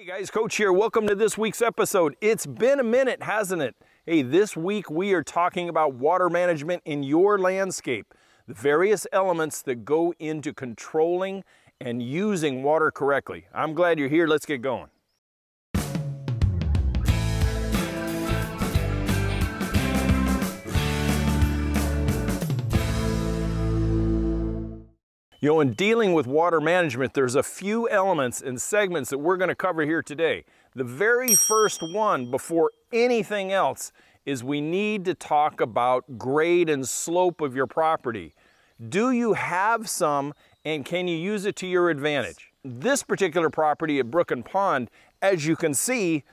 Guys, Coach here. Welcome to this week's episode. It's been a minute, hasn't it? Hey, this week we are talking about water management in your landscape, the various elements that go into controlling and using water correctly. I'm glad you're here. Let's get going. You know, in dealing with water management, there's a few elements and segments that we're going to cover here today. The very first one, before anything else, is we need to talk about grade and slope of your property. Do you have some, and can you use it to your advantage? This particular property at Brook and Pond, as you can see,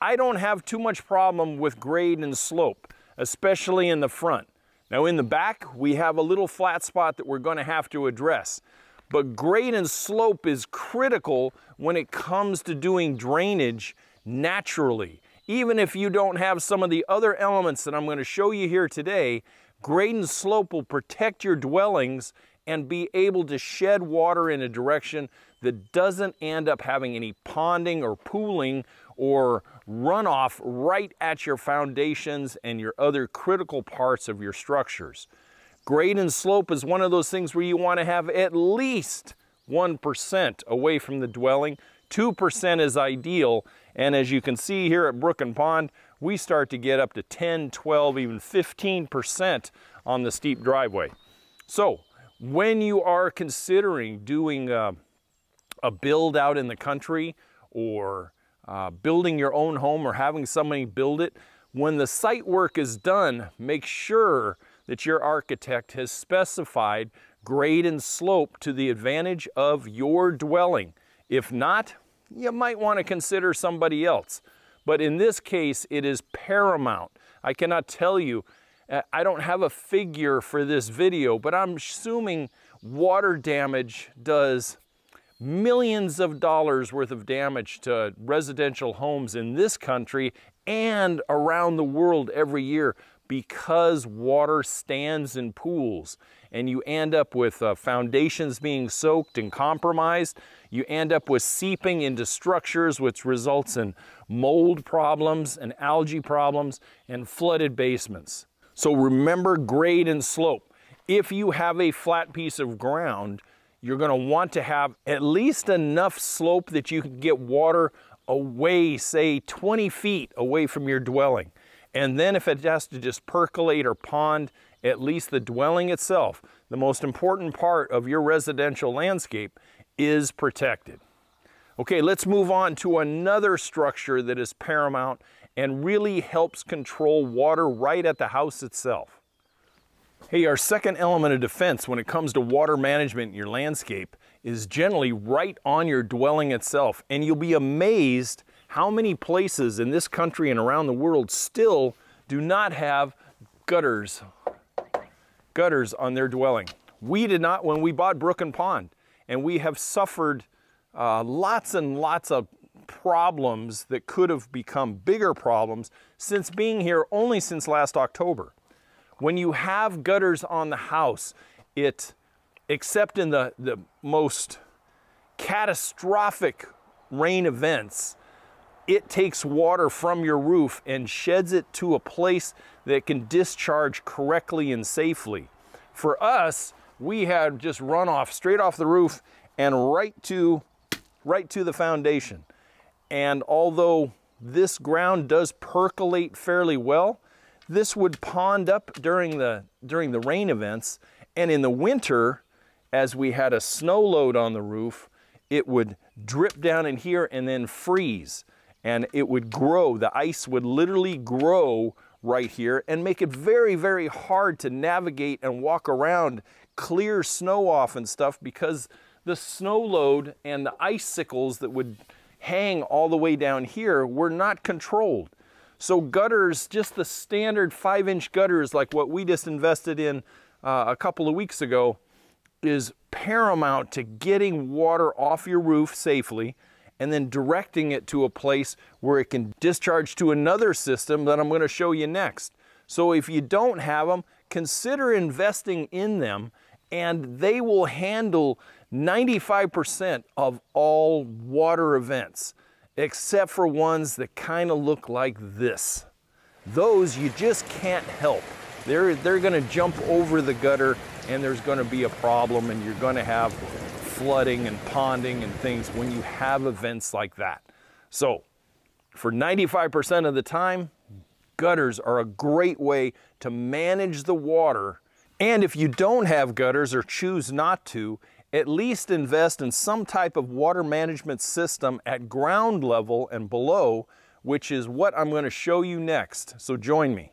I don't have too much problem with grade and slope, especially in the front. Now in the back, we have a little flat spot that we're going to have to address. But grade and slope is critical when it comes to doing drainage naturally. Even if you don't have some of the other elements that I'm going to show you here today, grade and slope will protect your dwellings and be able to shed water in a direction that doesn't end up having any ponding or pooling or runoff right at your foundations and your other critical parts of your structures. Grade and slope is one of those things where you want to have at least 1% away from the dwelling. 2% is ideal, and as you can see here at Brook and Pond, we start to get up to 10, 12, even 15% on the steep driveway. So when you are considering doing a build out in the country or building your own home or having somebody build it, when the site work is done, make sure that your architect has specified grade and slope to the advantage of your dwelling. If not, you might want to consider somebody else. But in this case, it is paramount. I cannot tell you, I don't have a figure for this video, but I'm assuming water damage does millions of dollars worth of damage to residential homes in this country and around the world every year because water stands in pools, and you end up with foundations being soaked and compromised. You end up with seeping into structures, which results in mold problems and algae problems and flooded basements. So remember grade and slope. If you have a flat piece of ground, you're going to want to have at least enough slope that you can get water away, say 20 feet away from your dwelling. And then if it has to just percolate or pond, at least the dwelling itself, the most important part of your residential landscape, is protected. Okay, let's move on to another structure that is paramount and really helps control water right at the house itself. Hey, our second element of defense when it comes to water management in your landscape is generally right on your dwelling itself. And you'll be amazed how many places in this country and around the world still do not have gutters on their dwelling. We did not when we bought Brook and Pond, and we have suffered lots and lots of problems that could have become bigger problems since being here only since last October. When you have gutters on the house, except in the most catastrophic rain events, it takes water from your roof and sheds it to a place that can discharge correctly and safely. For us, we had just runoff straight off the roof and right to the foundation. And although this ground does percolate fairly well, this would pond up during the rain events, and in the winter, as we had a snow load on the roof, it would drip down in here and then freeze, and it would grow. The ice would literally grow right here and make it very, very hard to navigate and walk around, clear snow off and stuff, because the snow load and the icicles that would hang all the way down here were not controlled. So gutters, just the standard 5-inch gutters like what we just invested in a couple of weeks ago, is paramount to getting water off your roof safely and then directing it to a place where it can discharge to another system that I'm going to show you next. So if you don't have them, consider investing in them, and they will handle 95% of all water events. except for ones that kind of look like this. Those you just can't help. They're gonna jump over the gutter and there's gonna be a problem, and you're gonna have flooding and ponding and things when you have events like that. So for 95% of the time, gutters are a great way to manage the water. And if you don't have gutters or choose not to, at least invest in some type of water management system at ground level and below, which is what I'm going to show you next. So join me.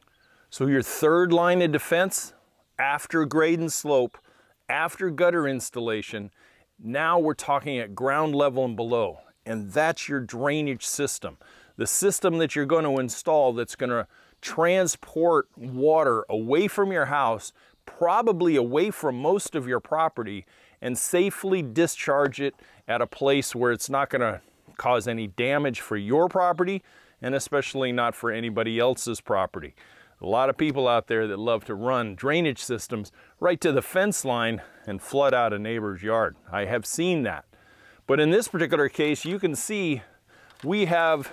So your third line of defense, after grade and slope, after gutter installation, now we're talking at ground level and below. And that's your drainage system. The system that you're going to install that's going to transport water away from your house, probably away from most of your property, and safely discharge it at a place where it's not going to cause any damage for your property, and especially not for anybody else's property. A lot of people out there that love to run drainage systems right to the fence line and flood out a neighbor's yard. I have seen that. But in this particular case, you can see we have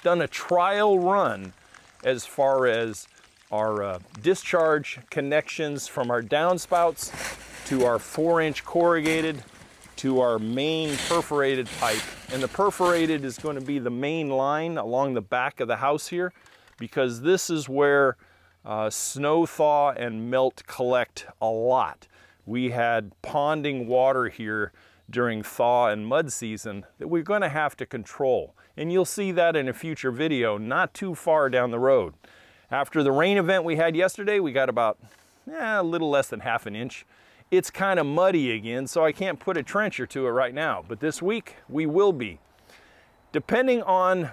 done a trial run as far as our discharge connections from our downspouts to our 4-inch corrugated to our main perforated pipe. And the perforated is going to be the main line along the back of the house here, because this is where snow thaw and melt collect a lot. We had ponding water here during thaw and mud season that we're going to have to control. And you'll see that in a future video not too far down the road. After the rain event we had yesterday, we got about a little less than ½ an inch. It's kind of muddy again, so I can't put a trencher to it right now, but this week we will be. Depending on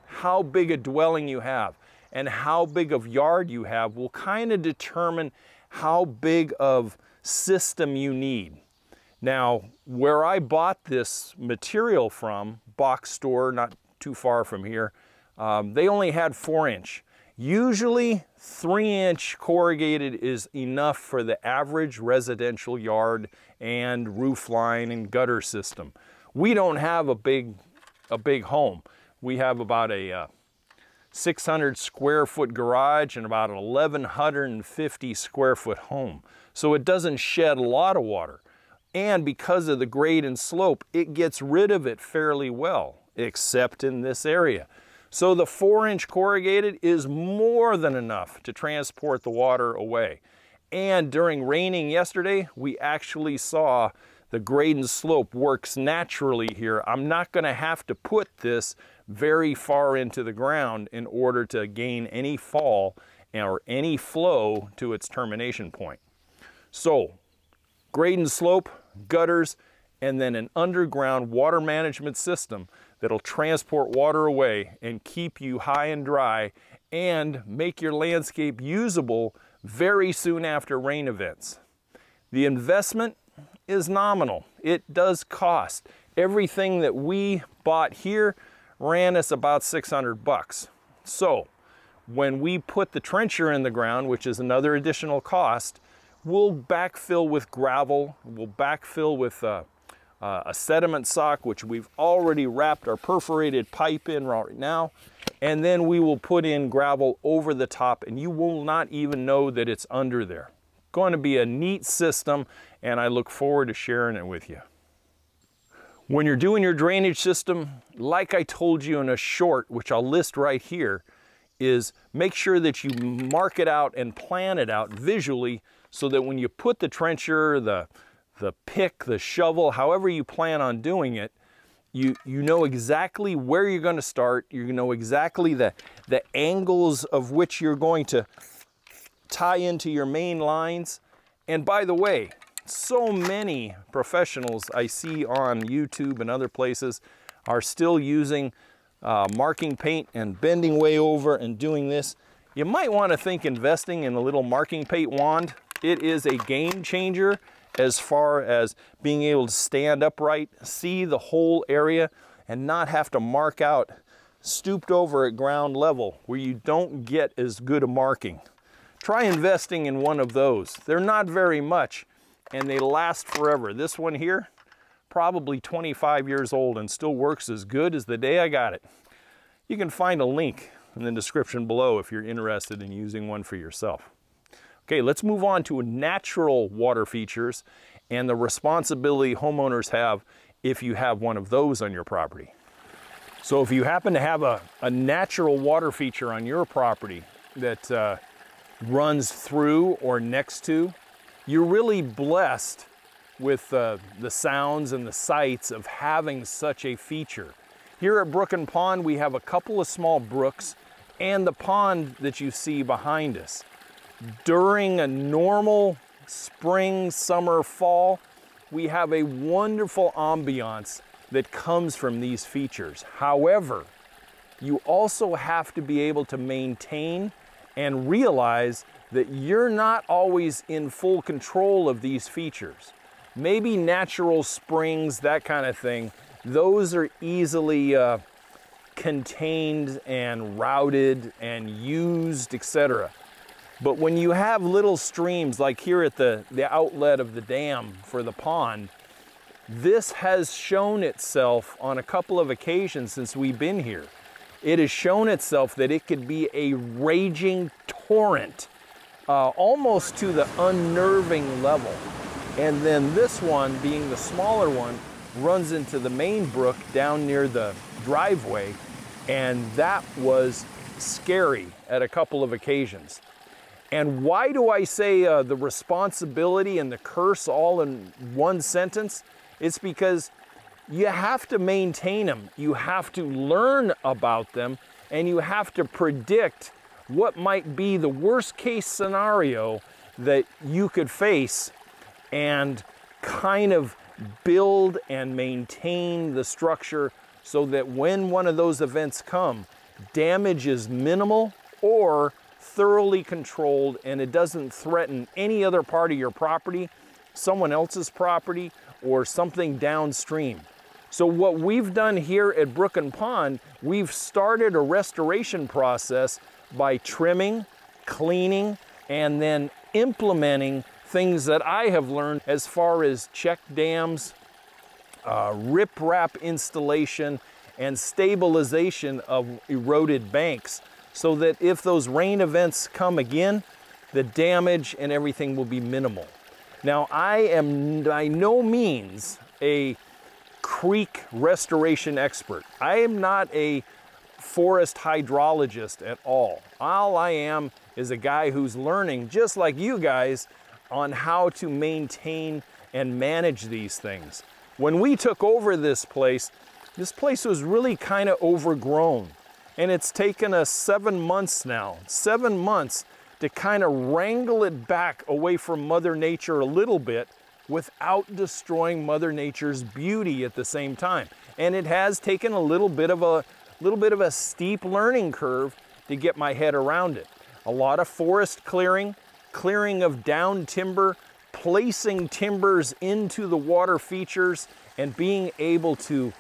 how big a dwelling you have and how big of yard you have will kind of determine how big of system you need. Now, where I bought this material from, box store not too far from here, they only had 4-inch. Usually 3-inch corrugated is enough for the average residential yard and roof line and gutter system. We don't have a big home. We have about a 600 square foot garage and about an 1,150 square foot home. So it doesn't shed a lot of water. And because of the grade and slope, it gets rid of it fairly well, except in this area. So the 4-inch corrugated is more than enough to transport the water away. And during raining yesterday, we actually saw the grade and slope works naturally here. I'm not going to have to put this very far into the ground in order to gain any fall or any flow to its termination point. So grade and slope, gutters, and then an underground water management system that'll transport water away and keep you high and dry and make your landscape usable very soon after rain events. The investment is nominal. It does cost. Everything that we bought here ran us about 600 bucks. So when we put the trencher in the ground, which is another additional cost, we'll backfill with gravel, we'll backfill with a sediment sock, which we've already wrapped our perforated pipe in right now, and then we will put in gravel over the top, and you will not even know that it's under there. Going to be a neat system, and I look forward to sharing it with you. When you're doing your drainage system, like I told you in a short, which I'll list right here, is make sure that you mark it out and plan it out visually so that when you put the trencher, the pick, the shovel, however you plan on doing it, you know exactly where you're going to start. You know exactly the angles of which you're going to tie into your main lines. And by the way, so many professionals I see on YouTube and other places are still using marking paint and bending way over and doing this. You might want to think investing in a little marking paint wand. It is a game changer as far as being able to stand upright, see the whole area, and not have to mark out stooped over at ground level where you don't get as good a marking. Try investing in one of those. They're not very much and they last forever. This one here, probably 25 years old and still works as good as the day I got it. You can find a link in the description below if you're interested in using one for yourself. Okay, let's move on to natural water features and the responsibility homeowners have if you have one of those on your property. So if you happen to have a natural water feature on your property that runs through or next to, you're really blessed with the sounds and the sights of having such a feature. Here at Brook and Pond, we have a couple of small brooks and the pond that you see behind us. During a normal spring, summer, fall, we have a wonderful ambiance that comes from these features. However, you also have to be able to maintain and realize that you're not always in full control of these features. Maybe natural springs, that kind of thing, those are easily contained and routed and used, etc. But when you have little streams like here at the outlet of the dam for the pond, this has shown itself on a couple of occasions since we've been here. It has shown itself that it could be a raging torrent, almost to the unnerving level. And then this one, being the smaller one, runs into the main brook down near the driveway, and that was scary at a couple of occasions. And why do I say the responsibility and the curse all in one sentence? It's because you have to maintain them, you have to learn about them, and you have to predict what might be the worst case scenario that you could face and kind of build and maintain the structure so that when one of those events come, damage is minimal or thoroughly controlled and it doesn't threaten any other part of your property, someone else's property, or something downstream. So what we've done here at Brook and Pond, we've started a restoration process by trimming, cleaning, and then implementing things that I have learned as far as check dams, riprap installation, and stabilization of eroded banks so that if those rain events come again, the damage and everything will be minimal. Now, I am by no means a creek restoration expert. I am not a forest hydrologist at all. All I am is a guy who's learning, just like you guys, on how to maintain and manage these things. When we took over this place was really kind of overgrown. And it's taken us 7 months now, 7 months to kind of wrangle it back away from Mother Nature a little bit without destroying Mother Nature's beauty at the same time. And it has taken a little bit of a steep learning curve to get my head around it. A lot of forest clearing, clearing of down timber, placing timbers into the water features, and being able to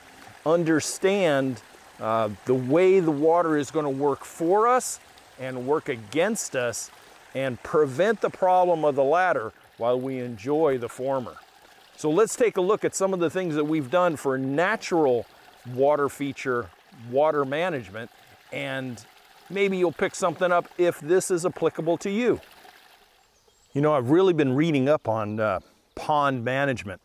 understand the way the water is going to work for us and work against us and prevent the problem of the latter while we enjoy the former. So let's take a look at some of the things that we've done for natural water feature, water management, and maybe you'll pick something up if this is applicable to you. You know, I've really been reading up on pond management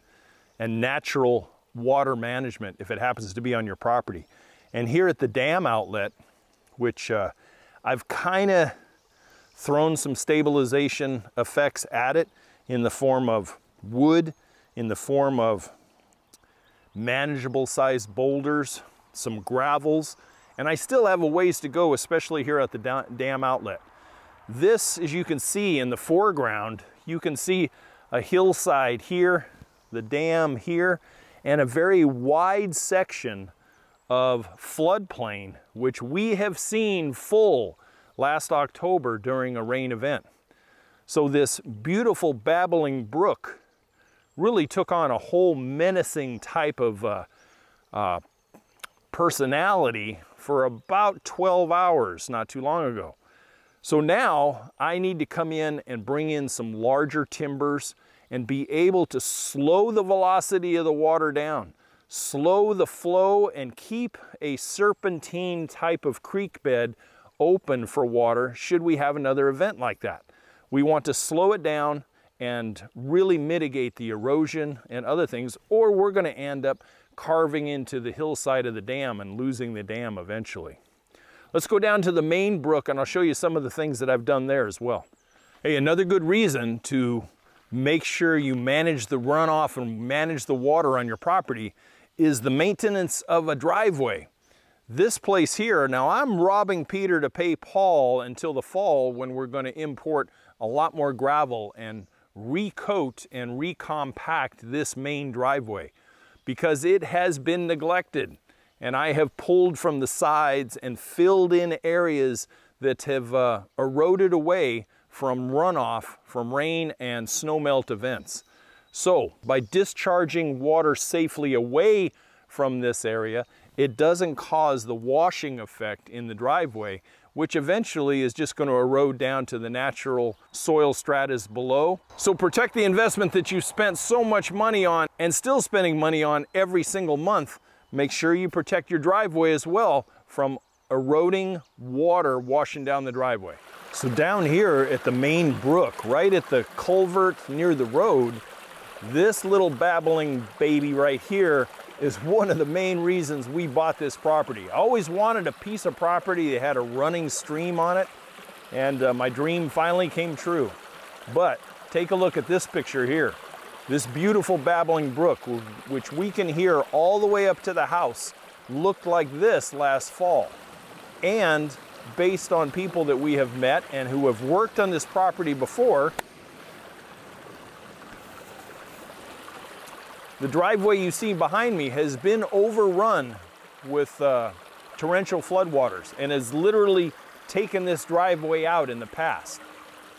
and natural water management if it happens to be on your property. And here at the dam outlet, which I've kind of thrown some stabilization effects at it in the form of wood, in the form of manageable sized boulders, some gravels, and I still have a ways to go, especially here at the dam outlet. This, as you can see in the foreground, you can see a hillside here, the dam here, and a very wide section of floodplain, which we have seen full last October during a rain event. So this beautiful babbling brook really took on a whole menacing type of personality for about 12 hours not too long ago. So now I need to come in and bring in some larger timbers and be able to slow the velocity of the water down, slow the flow, and keep a serpentine type of creek bed open for water should we have another event like that. We want to slow it down and really mitigate the erosion and other things, or we're going to end up carving into the hillside of the dam and losing the dam eventually. Let's go down to the main brook and I'll show you some of the things that I've done there as well. Hey, another good reason to make sure you manage the runoff and manage the water on your property is the maintenance of a driveway. This place here, now I'm robbing Peter to pay Paul until the fall when we're going to import a lot more gravel and recoat and recompact this main driveway because it has been neglected. And I have pulled from the sides and filled in areas that have eroded away from runoff from rain and snowmelt events. So by discharging water safely away from this area, it doesn't cause the washing effect in the driveway, which eventually is just going to erode down to the natural soil stratas below. So protect the investment that you spent so much money on and still spending money on every single month. Make sure you protect your driveway as well from eroding water washing down the driveway. So down here at the main brook, right at the culvert near the road, this little babbling baby right here is one of the main reasons we bought this property. I always wanted a piece of property that had a running stream on it, and my dream finally came true. But take a look at this picture here. This beautiful babbling brook, which we can hear all the way up to the house, looked like this last fall. And based on people that we have met and who have worked on this property before, the driveway you see behind me has been overrun with torrential floodwaters and has literally taken this driveway out in the past.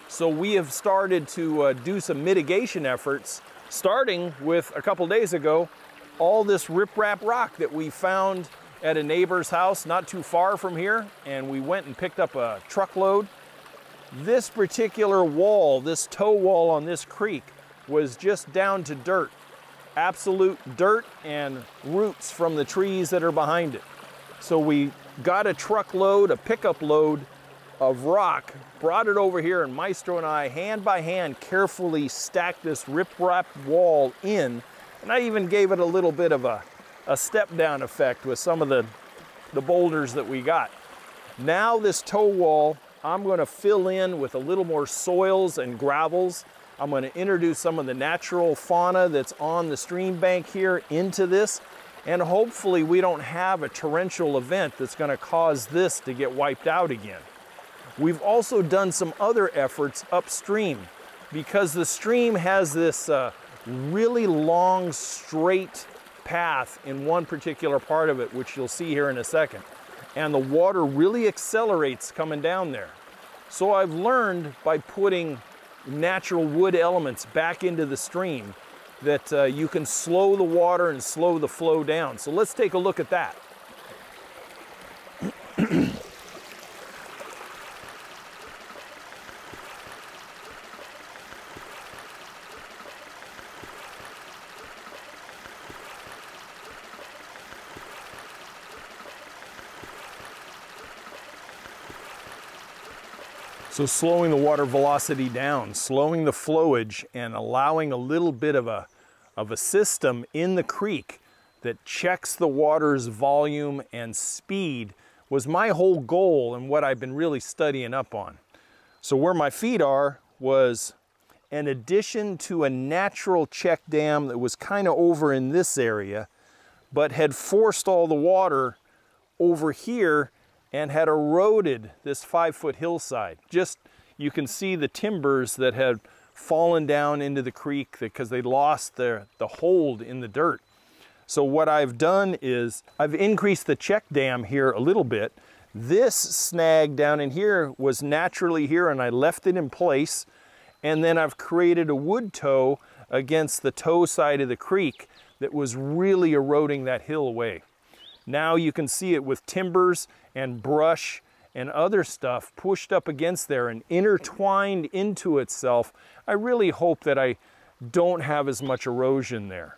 So we have started to do some mitigation efforts, starting with a couple days ago, all this riprap rock that we found at a neighbor's house not too far from here, and we went and picked up a truckload. This particular wall, this toe wall on this creek, was just down to dirt. Absolute dirt and roots from the trees that are behind it. So we got a truckload, a pickup load of rock, brought it over here, and Maestro and I, hand by hand, carefully stacked this riprap wall in, and I even gave it a little bit of a step down effect with some of the boulders that we got. Now this toe wall, I'm going to fill in with a little more soils and gravels. I'm going to introduce some of the natural fauna that's on the stream bank here into this, and hopefully we don't have a torrential event that's going to cause this to get wiped out again. We've also done some other efforts upstream because the stream has this really long, straight path in one particular part of it, which you'll see here in a second. And the water really accelerates coming down there. So I've learned by putting natural wood elements back into the stream that you can slow the water and slow the flow down. So let's take a look at that. So slowing the water velocity down, slowing the flowage, and allowing a little bit of a system in the creek that checks the water's volume and speed was my whole goal and what I've been really studying up on. So where my feet are was an addition to a natural check dam that was kind of over in this area, but had forced all the water over here and had eroded this 5-foot hillside. Just, you can see the timbers that had fallen down into the creek because they lost the hold in the dirt. So what I've done is I've increased the check dam here a little bit. This snag down in here was naturally here and I left it in place. And then I've created a wood toe against the toe side of the creek that was really eroding that hill away. Now you can see it with timbers and brush and other stuff pushed up against there and intertwined into itself. I really hope that I don't have as much erosion there.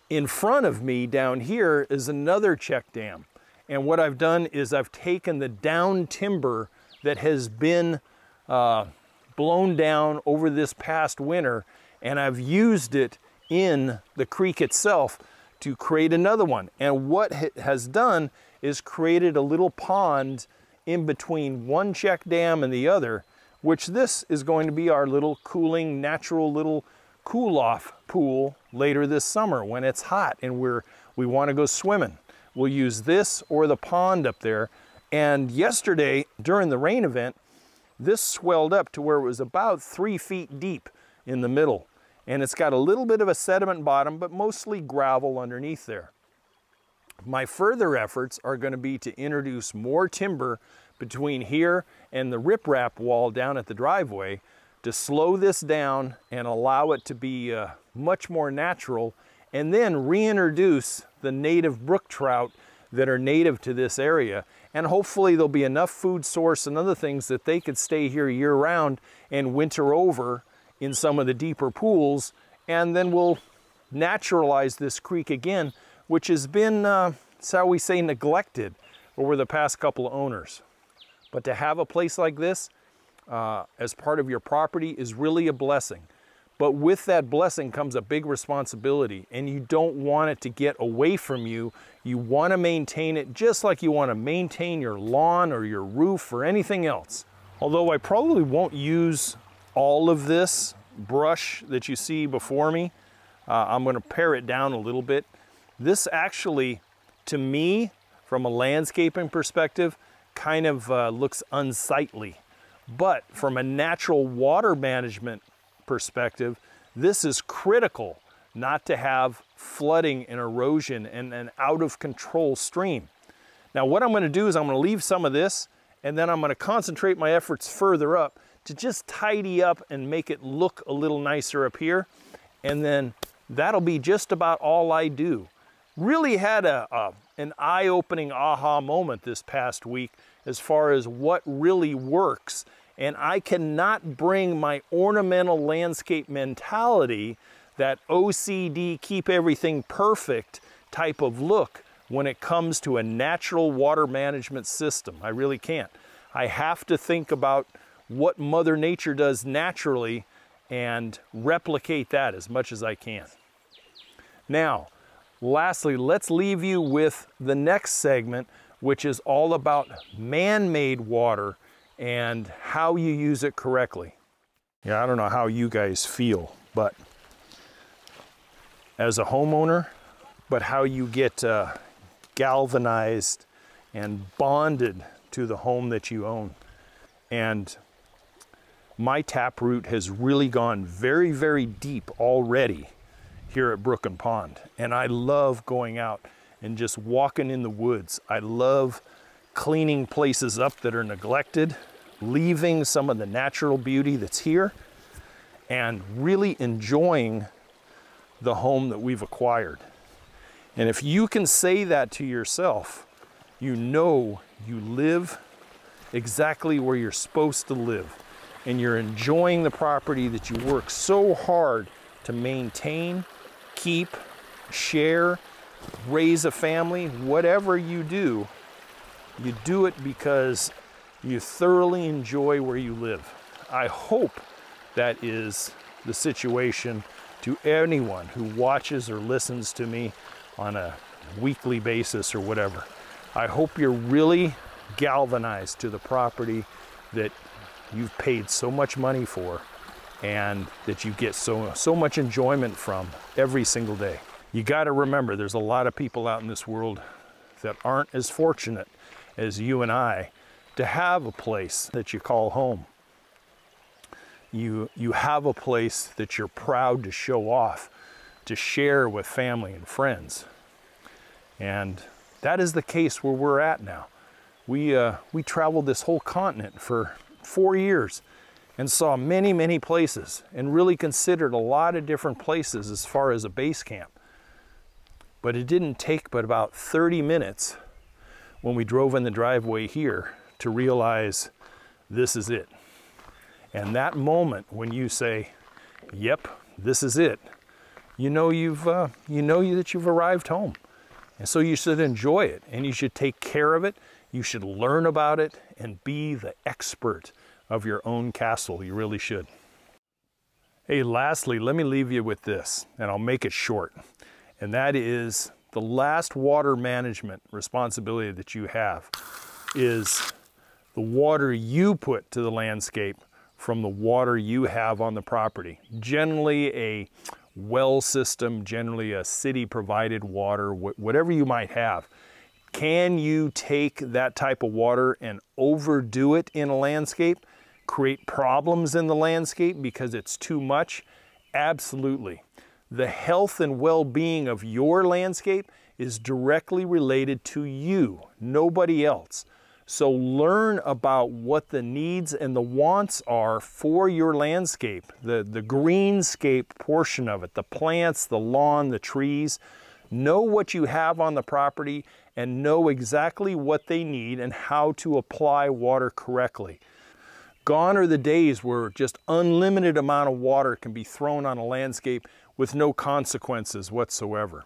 In front of me down here is another check dam. And what I've done is I've taken the down timber that has been blown down over this past winter, and I've used it in the creek itself to create another one. And what it has done is created a little pond in between one check dam and the other, which this is going to be our little cooling, natural little cool-off pool later this summer when it's hot and we want to go swimming. We'll use this or the pond up there. And yesterday, during the rain event, this swelled up to where it was about 3 feet deep in the middle. And it's got a little bit of a sediment bottom, but mostly gravel underneath there. My further efforts are going to be to introduce more timber between here and the riprap wall down at the driveway to slow this down and allow it to be much more natural, and then reintroduce the native brook trout that are native to this area. And hopefully there'll be enough food source and other things that they could stay here year round and winter over in some of the deeper pools, and then we'll naturalize this creek again, which has been, shall we say, neglected over the past couple of owners. But to have a place like this as part of your property is really a blessing. But with that blessing comes a big responsibility, and you don't want it to get away from you. You want to maintain it just like you want to maintain your lawn or your roof or anything else. Although I probably won't use all of this brush that you see before me. I'm going to pare it down a little bit. This actually, to me, from a landscaping perspective, kind of looks unsightly. But from a natural water management perspective, this is critical not to have flooding and erosion and an out of control stream. Now what I'm going to do is I'm going to leave some of this, and then I'm going to concentrate my efforts further up to just tidy up and make it look a little nicer up here. And then that'll be just about all I do. Really had an eye-opening aha moment this past week as far as what really works. And I cannot bring my ornamental landscape mentality, that OCD, keep everything perfect type of look when it comes to a natural water management system. I really can't. I have to think about what Mother Nature does naturally and replicate that as much as I can. Now, lastly, let's leave you with the next segment, which is all about man-made water and how you use it correctly. Yeah, I don't know how you guys feel, but as a homeowner, but how you get galvanized and bonded to the home that you own. And my taproot has really gone very, very deep already here at Brook and Pond. And I love going out and just walking in the woods. I love cleaning places up that are neglected, leaving some of the natural beauty that's here, and really enjoying the home that we've acquired. And if you can say that to yourself, you know you live exactly where you're supposed to live, and you're enjoying the property that you work so hard to maintain, keep, share, raise a family. Whatever you do it because you thoroughly enjoy where you live. I hope that is the situation to anyone who watches or listens to me on a weekly basis or whatever. I hope you're really galvanized to the property that you've paid so much money for and that you get so much enjoyment from every single day. You got to remember, there's a lot of people out in this world that aren't as fortunate as you and I to have a place that you call home. You have a place that you're proud to show off, to share with family and friends. And that is the case where we're at now. We traveled this whole continent for 4 years and saw many, many places and really considered a lot of different places as far as a base camp. But it didn't take but about 30 minutes when we drove in the driveway here to realize this is it. And that moment when you say, yep, this is it. You know that you've arrived home. And so you should enjoy it, and you should take care of it. You should learn about it and be the expert of your own castle. You really should. Hey, lastly, let me leave you with this, and I'll make it short. And that is the last water management responsibility that you have is the water you put to the landscape from the water you have on the property. Generally a well system, generally a city provided water, whatever you might have. Can you take that type of water and overdo it in a landscape? Create problems in the landscape because it's too much? Absolutely. The health and well-being of your landscape is directly related to you, nobody else. So learn about what the needs and the wants are for your landscape, the greenscape portion of it, the plants, the lawn, the trees. Know what you have on the property and know exactly what they need and how to apply water correctly. Gone are the days where just unlimited amount of water can be thrown on a landscape with no consequences whatsoever.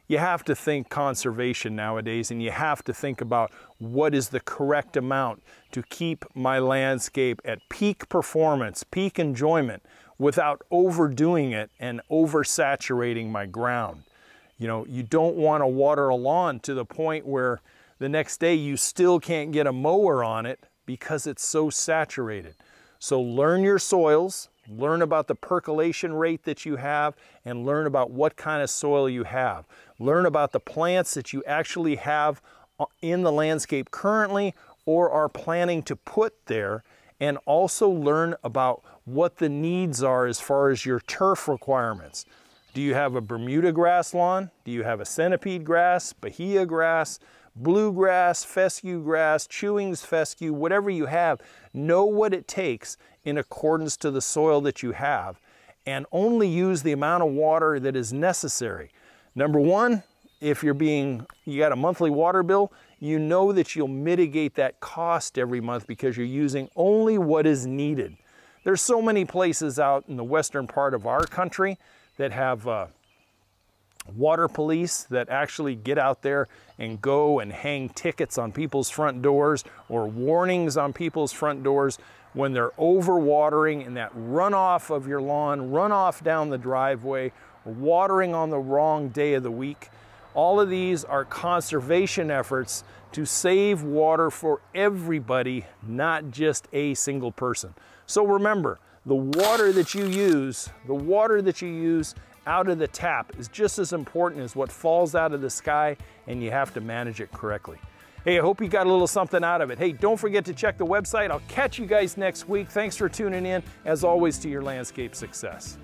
You have to think conservation nowadays, and you have to think about what is the correct amount to keep my landscape at peak performance, peak enjoyment, without overdoing it and oversaturating my ground. You know, you don't want to water a lawn to the point where the next day you still can't get a mower on it because it's so saturated. So learn your soils, learn about the percolation rate that you have, and learn about what kind of soil you have. Learn about the plants that you actually have in the landscape currently or are planning to put there, and also learn about what the needs are as far as your turf requirements. Do you have a Bermuda grass lawn? Do you have a centipede grass, Bahia grass, bluegrass, fescue grass, Chewings fescue, whatever you have? Know what it takes in accordance to the soil that you have, and only use the amount of water that is necessary. Number one, if you got a monthly water bill, you know that you'll mitigate that cost every month because you're using only what is needed. There's so many places out in the western part of our country that have water police that actually get out there and go and hang tickets on people's front doors or warnings on people's front doors when they're overwatering and that runoff of your lawn, runoff down the driveway, or watering on the wrong day of the week. All of these are conservation efforts to save water for everybody, not just a single person. So remember, the water that you use out of the tap is just as important as what falls out of the sky, and you have to manage it correctly. Hey, I hope you got a little something out of it. Hey, don't forget to check the website. I'll catch you guys next week. Thanks for tuning in. As always, to your landscape success.